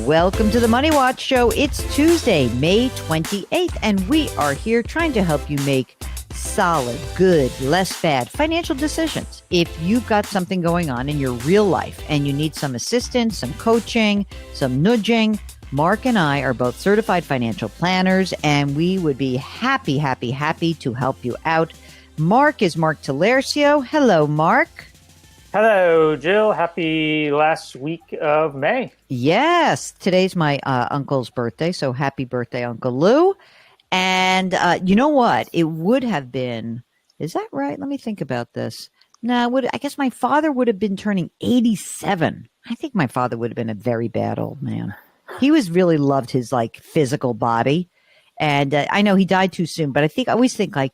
Welcome to the Money Watch Show. It's Tuesday, May 28th, and we are here trying to help you make solid, good, less bad financial decisions. If you've got something going on in your real life and you need some assistance, some coaching, some nudging, Mark and I are both certified financial planners, and we would be happy to help you out. Mark is Mark Talercio. Hello, Mark. Hello, Jill. Happy last week of May. Yes. Today's my uncle's birthday, so happy birthday, Uncle Lou. And you know what? It would have been, is that right? Let me think about this. No, I guess my father would have been turning 87. I think my father would have been a very bad old man. He really loved his physical body. And I know he died too soon, but I always think I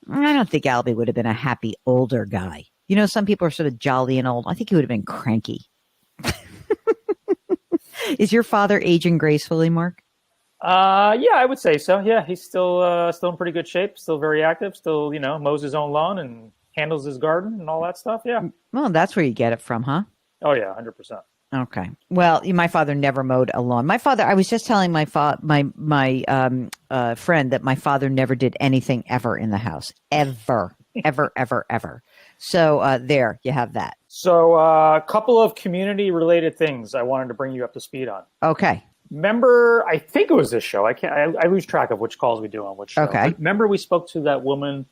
don't think Albie would have been a happy older guy. You know, some people are sort of jolly and old. I think he would have been cranky. Is your father aging gracefully, Mark? Yeah, I would say so. Yeah, he's still in pretty good shape, still very active, still, mows his own lawn and handles his garden and all that stuff. Yeah. Well, that's where you get it from, huh? Oh, yeah, 100%. Okay. Well, my father never mowed a lawn. My father, I was just telling my friend that my father never did anything ever in the house. Ever. Ever. So there, you have that. So a couple of community-related things I wanted to bring you up to speed on. Okay. Remember, I think it was this show. I lose track of which calls we do on which show. Okay. But remember we spoke to that woman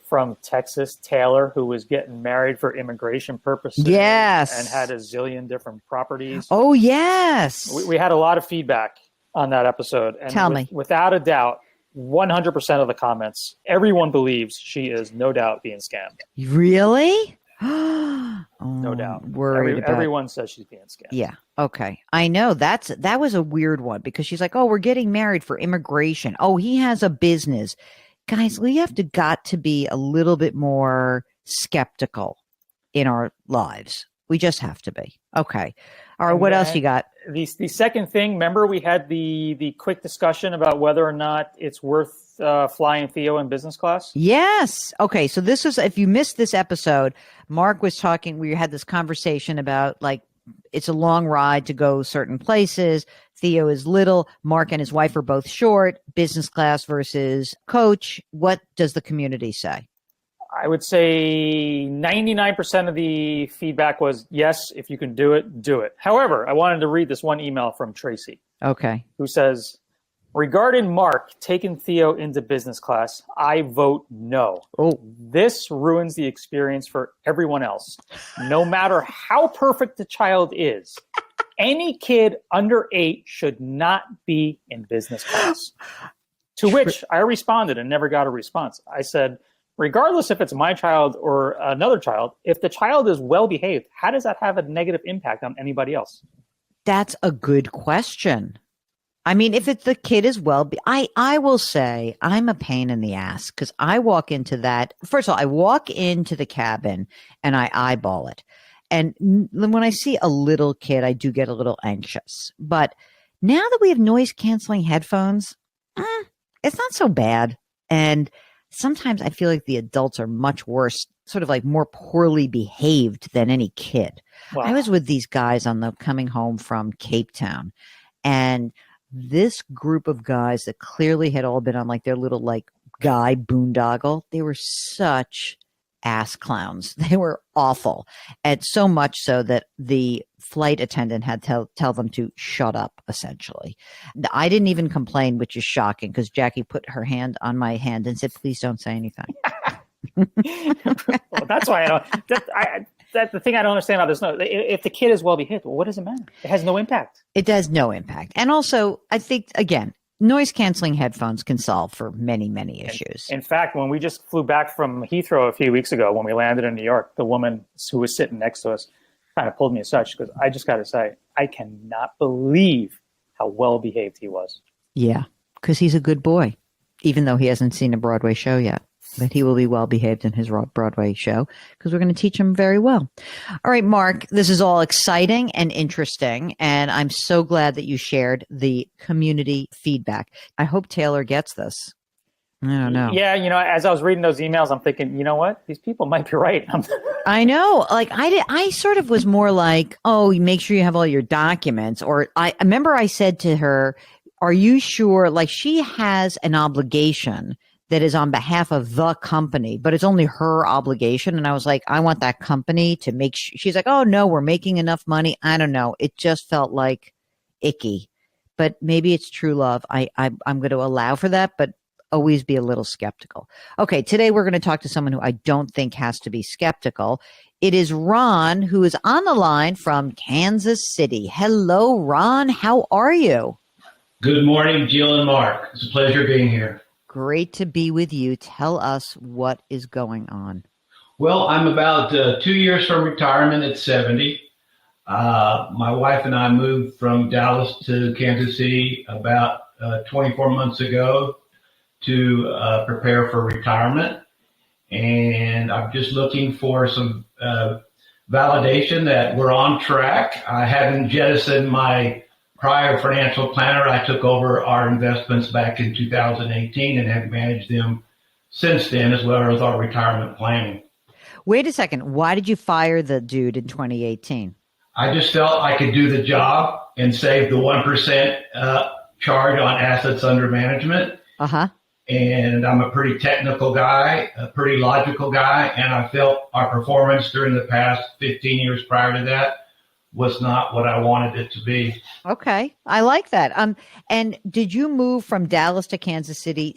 from Texas, Taylor, who was getting married for immigration purposes. Yes. And had a zillion different properties. Oh, yes. We had a lot of feedback on that episode. And Tell me. Without a doubt, 100% of the comments, everyone believes she is no doubt being scammed. Really? No doubt. Everyone says she's being scammed. Yeah. Okay. I know that was a weird one because she's like, oh, we're getting married for immigration. Oh, he has a business. Guys, we got to be a little bit more skeptical in our lives. We just have to be. Okay. All right. What else you got? The second thing, remember we had the quick discussion about whether or not it's worth flying Theo in business class? Yes. Okay. So this is, if you missed this episode, Mark was talking, we had this conversation about it's a long ride to go certain places. Theo is little. Mark and his wife are both short. Business class versus coach. What does the community say? I would say 99% of the feedback was, yes, if you can do it, do it. However, I wanted to read this one email from Tracy. Okay. Who says, regarding Mark taking Theo into business class, I vote no. Oh. This ruins the experience for everyone else. No matter how perfect the child is, any kid under 8 should not be in business class. To which I responded and never got a response. I said, regardless if it's my child or another child, if the child is well-behaved, how does that have a negative impact on anybody else? That's a good question. I mean, if the kid is I will say I'm a pain in the ass because I walk into that. First of all, I walk into the cabin and I eyeball it. And when I see a little kid, I do get a little anxious. But now that we have noise canceling headphones, it's not so bad. And sometimes I feel like the adults are much worse, sort of more poorly behaved than any kid. Wow. I was with these guys coming home from Cape Town, and this group of guys that clearly had all been on their little guy boondoggle, they were such ass clowns. They were awful. And so much so that the flight attendant had to tell them to shut up, essentially. I didn't even complain, which is shocking because Jackie put her hand on my hand and said, please don't say anything. Well, that's why that's the thing I don't understand about this. No, if the kid is well behaved, well, what does it matter? It has no impact. It has no impact. And also, I think, again, noise canceling headphones can solve for many, many issues. In fact, when we just flew back from Heathrow a few weeks ago, when we landed in New York, the woman who was sitting next to us kind of pulled me aside because I just got to say, I cannot believe how well behaved he was. Yeah, because he's a good boy, even though he hasn't seen a Broadway show yet. But he will be well behaved in his Broadway show because we're going to teach him very well. All right, Mark, this is all exciting and interesting, and I'm so glad that you shared the community feedback. I hope Taylor gets this. I don't know. Yeah, as I was reading those emails, I'm thinking, you know what? These people might be right. I know. Like I sort of was more like, oh, make sure you have all your documents. Or I remember I said to her, are you sure? Like she has an obligation that is on behalf of the company, but it's only her obligation. And I was like, I want that company to make sure. She's like, oh no, we're making enough money. I don't know. It just felt like icky, but maybe it's true love. I'm going to allow for that, but always be a little skeptical. Okay, today we're going to talk to someone who I don't think has to be skeptical. It is Ron, who is on the line from Kansas City. Hello, Ron. How are you? Good morning, Jill and Mark. It's a pleasure being here. Great to be with you. Tell us what is going on. Well, I'm about 2 years from retirement at 70. My wife and I moved from Dallas to Kansas City about 24 months ago to prepare for retirement. And I'm just looking for some validation that we're on track. I haven't jettisoned my prior financial planner. I took over our investments back in 2018 and have managed them since then, as well as our retirement planning. Wait a second. Why did you fire the dude in 2018? I just felt I could do the job and save the 1% charge on assets under management. Uh-huh. And I'm a pretty technical guy, a pretty logical guy, and I felt our performance during the past 15 years prior to that was not what I wanted it to be. Okay. I like that. And did you move from Dallas to Kansas City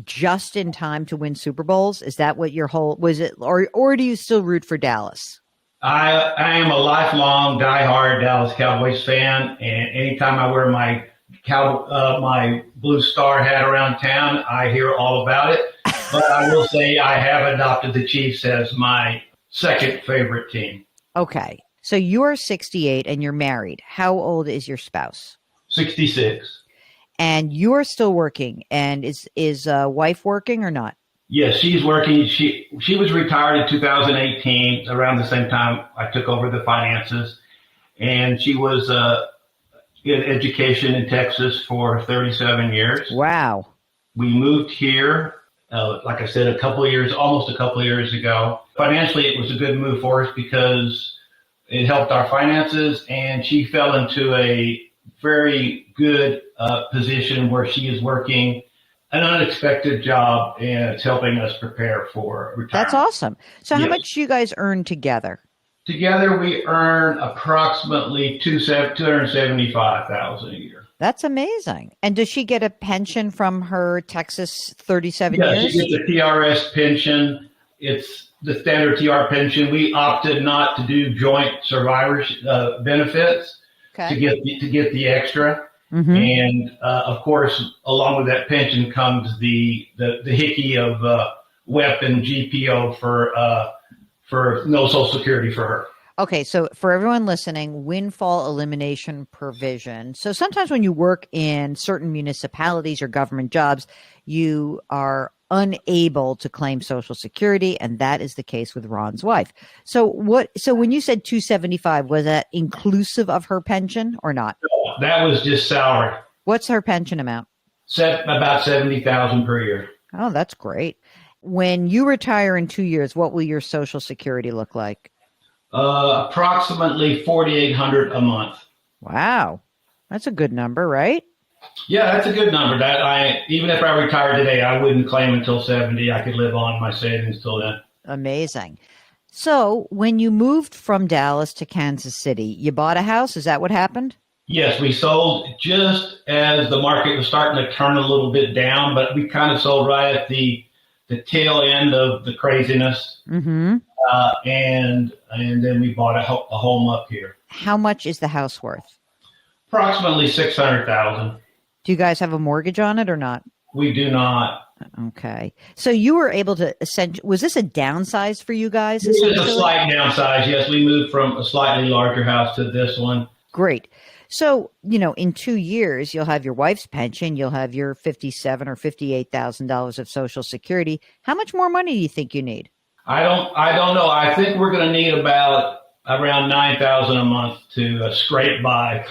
just in time to win Super Bowls? Is that what your whole was it, or do you still root for Dallas? I am a lifelong diehard Dallas Cowboys fan, and anytime I wear my blue star hat around town, I hear all about it. But I will say I have adopted the Chiefs as my second favorite team. Okay. So you're 68 and you're married. How old is your spouse? 66. And you're still working. And is wife working or not? Yes, she's working. She was retired in 2018, around the same time I took over the finances. And she was in education in Texas for 37 years. Wow. We moved here, like I said, almost a couple of years ago. Financially, it was a good move for us because it helped our finances, and she fell into a very good position where she is working an unexpected job, and it's helping us prepare for retirement. That's awesome. So how Yes. much do you guys earn together? Together, we earn approximately $275,000 a year. That's amazing. And does she get a pension from her Texas 37 Yeah, years? she gets a TRS pension. It's the standard TR pension. We opted not to do joint survivors benefits to get the extra. Mm-hmm. And of course, along with that pension comes the hickey of WEP and GPO for no Social Security for her. Okay, so for everyone listening, windfall elimination provision. So sometimes when you work in certain municipalities or government jobs, you are unable to claim Social Security, and that is the case with Ron's wife. So when you said 275, was that inclusive of her pension or not? That was just salary. What's her pension amount? About $70,000 per year. Oh, that's great. When you retire in 2 years, what will your Social Security look like? Approximately $4,800 a month. Wow. That's a good number, right? Yeah, that's a good number. Even if I retired today, I wouldn't claim until 70. I could live on my savings till then. Amazing. So when you moved from Dallas to Kansas City, you bought a house? Is that what happened? Yes, we sold just as the market was starting to turn a little bit down, but we kind of sold right at the tail end of the craziness. Mm-hmm. And then we bought a home up here. How much is the house worth? Approximately $600,000. Do you guys have a mortgage on it or not? We do not. Okay. So you were able to was this a downsize for you guys? It was a slight downsize. Yes, we moved from a slightly larger house to this one. Great. So, in 2 years, you'll have your wife's pension, you'll have your $57,000 or $58,000 of Social Security. How much more money do you think you need? I don't know. I think we're going to need about around $9,000 a month to scrape by.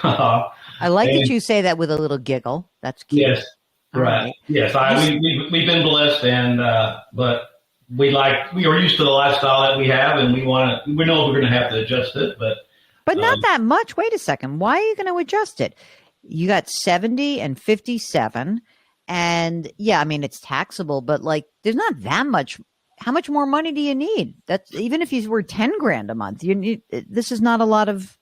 I like that you say that with a little giggle. That's cute. Yes. All Right. Yes. We've been blessed, and but we are used to the lifestyle that we have, and we know we're going to have to adjust it, But not that much. Wait a second. Why are you going to adjust it? You got 70 and 57. And yeah, I mean, it's taxable, but like there's not that much. How much more money do you need? That's even if you were 10 grand a month, this is not a lot of,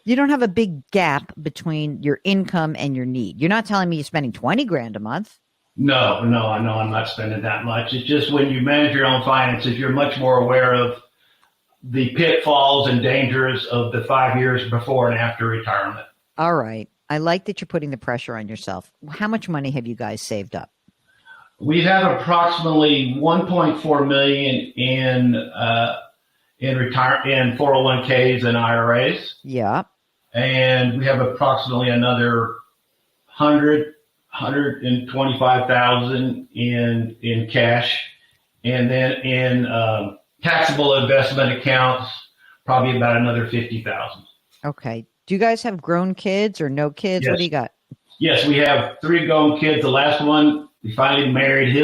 you don't have a big gap between your income and your need. You're not telling me you're spending 20 grand a month. No, I know I'm not spending that much. It's just when you manage your own finances, you're much more aware of the pitfalls and dangers of the 5 years before and after retirement. All right. I like that you're putting the pressure on yourself. How much money have you guys saved up? We have approximately 1.4 million in 401ks and IRAs. Yeah. And we have approximately another 125,000 in cash, and then in taxable investment accounts, probably about another 50,000. Okay. Do you guys have grown kids or no kids? Yes. What do you got? Yes, we have 3 grown kids. The last one, we finally married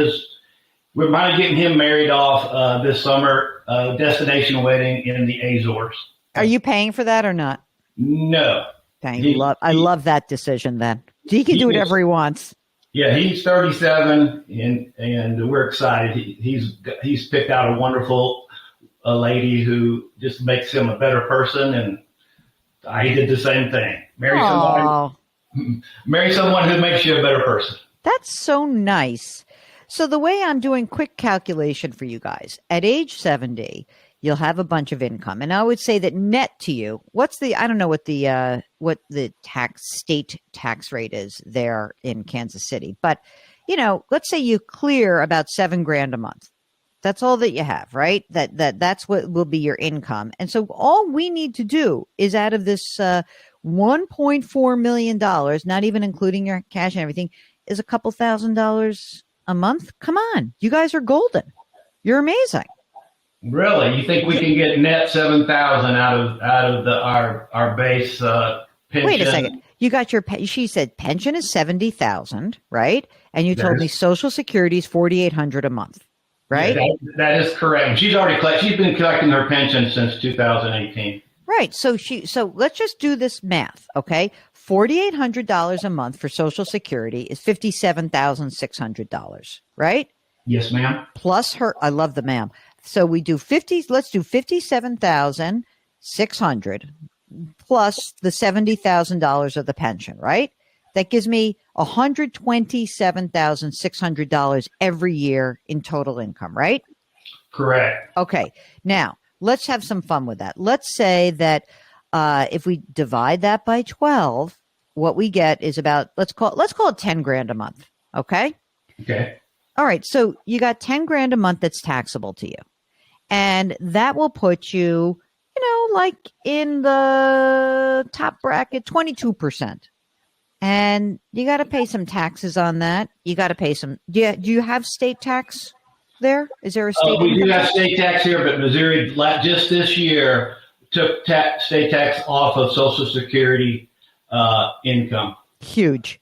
we're finally getting him married off this summer, destination wedding in the Azores. Are you paying for that or not? No. I love that decision then. He can do whatever he wants. Yeah, he's 37 and we're excited. He's picked out a wonderful Oh. lady who just makes him a better person, and I did the same thing. Marry someone who makes you a better person. That's so nice. So the way I'm doing quick calculation for you guys, at age 70, you'll have a bunch of income. And I would say that net to you, I don't know what the state tax rate is there in Kansas City, but let's say you clear about $7,000 a month. That's all that you have, right? That's what will be your income. And so all we need to do is out of this $1.4 million, not even including your cash and everything, is a couple $1,000s a month. Come on. You guys are golden. You're amazing. Really? You think we can get net 7,000 out of our base pension? Wait a second. You got she said pension is 70,000, right? And you told me Social Security is 4,800 a month, right? Yeah, that is correct. She's been collecting her pension since 2018. Right. So let's just do this math, okay? $4,800 a month for Social Security is $57,600, right? Yes, ma'am. Plus I love the ma'am. So let's do 57,600 plus the $70,000 of the pension, right? That gives me $127,600 every year in total income, right? Correct. Okay. Now, let's have some fun with that. Let's say that if we divide that by 12, what we get is about, let's call it $10,000 a month. Okay. Okay. All right. So you got $10,000 a month that's taxable to you. And that will put you, like in the top bracket, 22%. And you got to pay some taxes on that. You got to pay some. Do you have state tax there? Is there a state? We do have state tax here, but Missouri just this year took state tax off of Social Security income. Huge.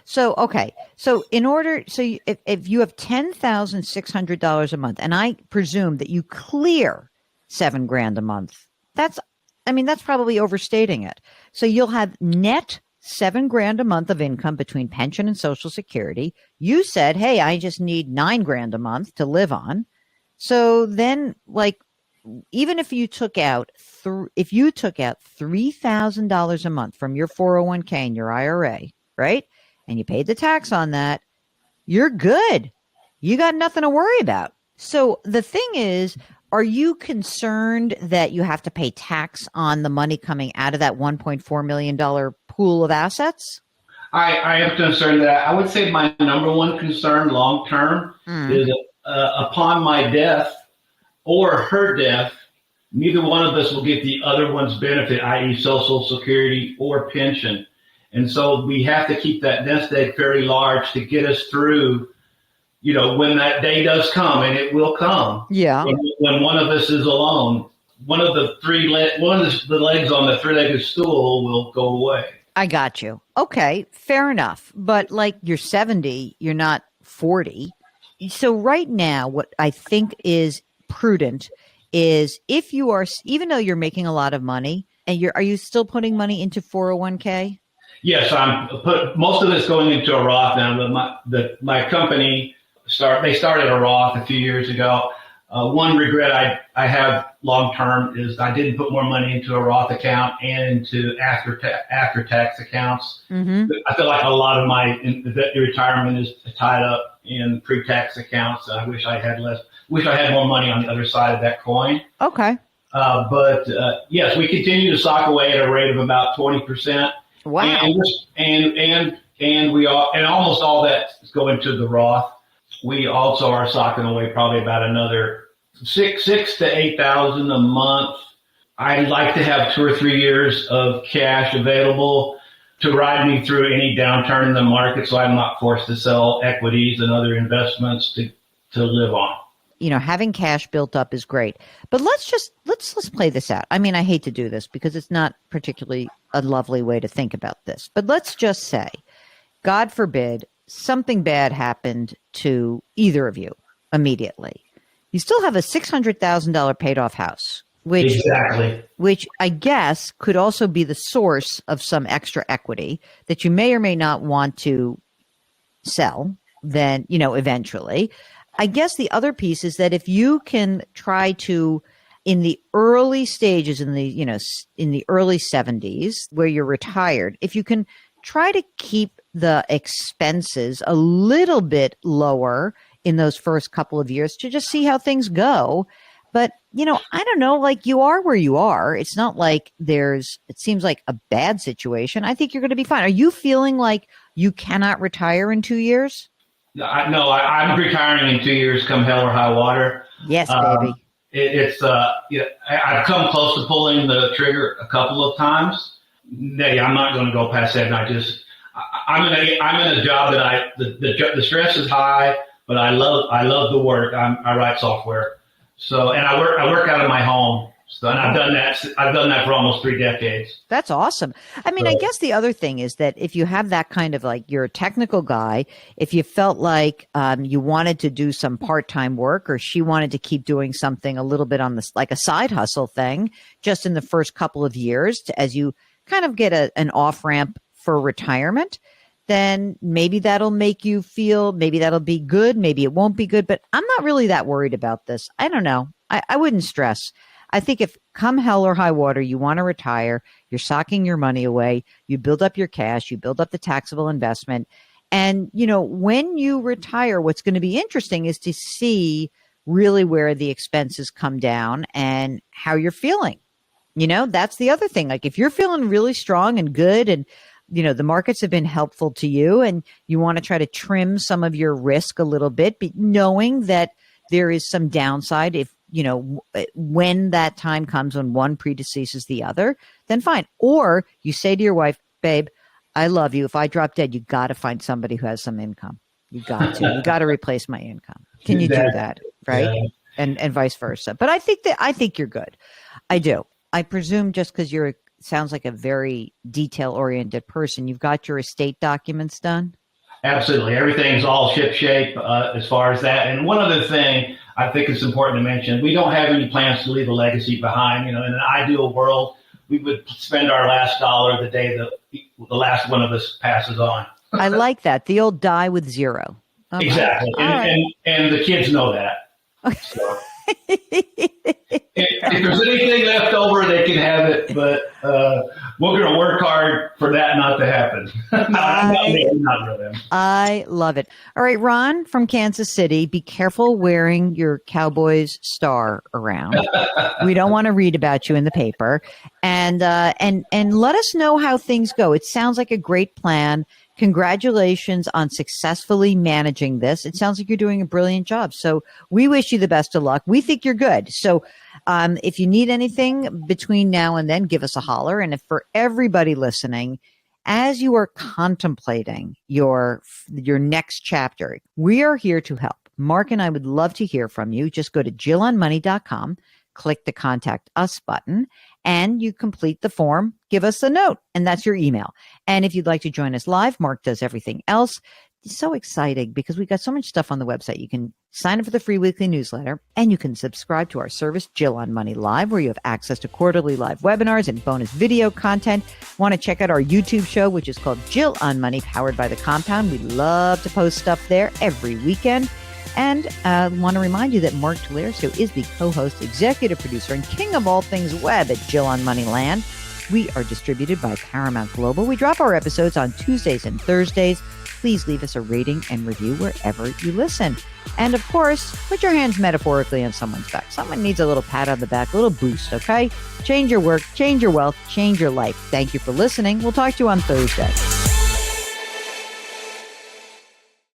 So, okay. So if you have $10,600 a month, and I presume that you clear $7,000 a month, that's probably overstating it. So you'll have net $7,000 a month of income between pension and Social Security. You said, hey, I just need $9,000 a month to live on. So then, even if you took out $3,000 a month from your 401k and your IRA, right? And you paid the tax on that, you're good. You got nothing to worry about. So the thing is, are you concerned that you have to pay tax on the money coming out of that $1.4 million pool of assets? I am concerned that I would say my number one concern long term is upon my death or her death, neither one of us will get the other one's benefit, i.e. Social Security or pension. And so we have to keep that nest egg fairly large to get us through, when that day does come, and it will come. Yeah. When one of us is alone, one of the legs on the three-legged stool will go away. I got you. Okay, fair enough. But like you're 70, you're not 40. So right now, what I think is prudent is if you are, even though you're making a lot of money and are you still putting money into 401k? Yes, most of it's going into a Roth now. But my company they started a Roth a few years ago. One regret I have long term is I didn't put more money into a Roth account and into after tax accounts. Mm-hmm. I feel like a lot of my retirement is tied up in pre tax accounts. I wish I had less. Wish I had more money on the other side of that coin. Okay. But yes, we continue to sock away at a rate of about 20%. Wow. And we all, and almost all that is going to the Roth. We also are socking away probably about another six to 8,000 a month. I'd like to have 2 or 3 years of cash available to ride me through any downturn in the market, so I'm not forced to sell equities and other investments to live on. You know, having cash built up is great, but let's play this out. I mean, I hate to do this because it's not particularly a lovely way to think about this, but let's just say, God forbid, something bad happened to either of you immediately. You still have a $600,000 paid off house, which I guess could also be the source of some extra equity that you may or may not want to sell then, eventually. I guess the other piece is that if you can try to, in the early stages, in the early 70s where you're retired, if you can try to keep the expenses a little bit lower in those first couple of years to just see how things go. But, I don't know, like you are where you are. It's not like it seems like a bad situation. I think you're going to be fine. Are you feeling like you cannot retire in 2 years? No, I'm retiring in 2 years, come hell or high water. Yes, baby. I've come close to pulling the trigger a couple of times. I'm not going to go past that. And I'm in a job that the stress is high, but I love the work. I write software, and I work out of my home. So, and I've done that for almost 3 decades. That's awesome. I mean, I guess the other thing is that if you have that kind of like, you're a technical guy, if you felt like you wanted to do some part-time work or she wanted to keep doing something a little bit on this, like a side hustle thing, just in the first couple of years as you kind of get an off-ramp for retirement, then maybe that'll make you feel, maybe that'll be good, maybe it won't be good, but I'm not really that worried about this. I don't know. I wouldn't stress. I think if come hell or high water, you want to retire, you're socking your money away, you build up your cash, you build up the taxable investment. And, when you retire, what's going to be interesting is to see really where the expenses come down and how you're feeling. That's the other thing. Like if you're feeling really strong and good and, the markets have been helpful to you and you want to try to trim some of your risk a little bit, but knowing that there is some downside if, when that time comes when one predeceases the other, then fine. Or you say to your wife, babe, I love you. If I drop dead, you got to find somebody who has some income. You got to replace my income. Can you do that? Right. Yeah. And vice versa. But I think you're good. I do. I presume just because sounds like a very detail oriented person, you've got your estate documents done. Absolutely. Everything's all shipshape as far as that. And one other thing I think it's important to mention, we don't have any plans to leave a legacy behind. In an ideal world, we would spend our last dollar the day the last one of us passes on. I like that. The old die with zero. Okay. Exactly. And the kids know that. So. If there's anything left over, they can have it, but we're going to work hard for that not to happen. Not really. I love it. All right, Ron from Kansas City, be careful wearing your Cowboys star around. We don't want to read about you in the paper. And let us know how things go. It sounds like a great plan. Congratulations on successfully managing this. It sounds like you're doing a brilliant job. So we wish you the best of luck. We think you're good. So if you need anything between now and then, give us a holler. And if for everybody listening, as you are contemplating your next chapter, we are here to help. Mark and I would love to hear from you. Just go to JillOnMoney.com. click the Contact Us button, and you complete the form. Give us a note, and that's your email. And if you'd like to join us live, Mark does everything else. It's so exciting because we got so much stuff on the website. You can sign up for the free weekly newsletter, and you can subscribe to our service, Jill on Money Live, where you have access to quarterly live webinars and bonus video content. Want to check out our YouTube show, which is called Jill on Money, powered by The Compound. We love to post stuff there every weekend. And want to remind you that Mark Tulare is the co-host, executive producer, and king of all things web at Jill on Money Land. We are distributed by Paramount Global. We drop our episodes on Tuesdays and Thursdays. Please leave us a rating and review wherever you listen. And of course, put your hands metaphorically on someone's back. Someone needs a little pat on the back, a little boost, okay? Change your work, change your wealth, change your life. Thank you for listening. We'll talk to you on Thursday.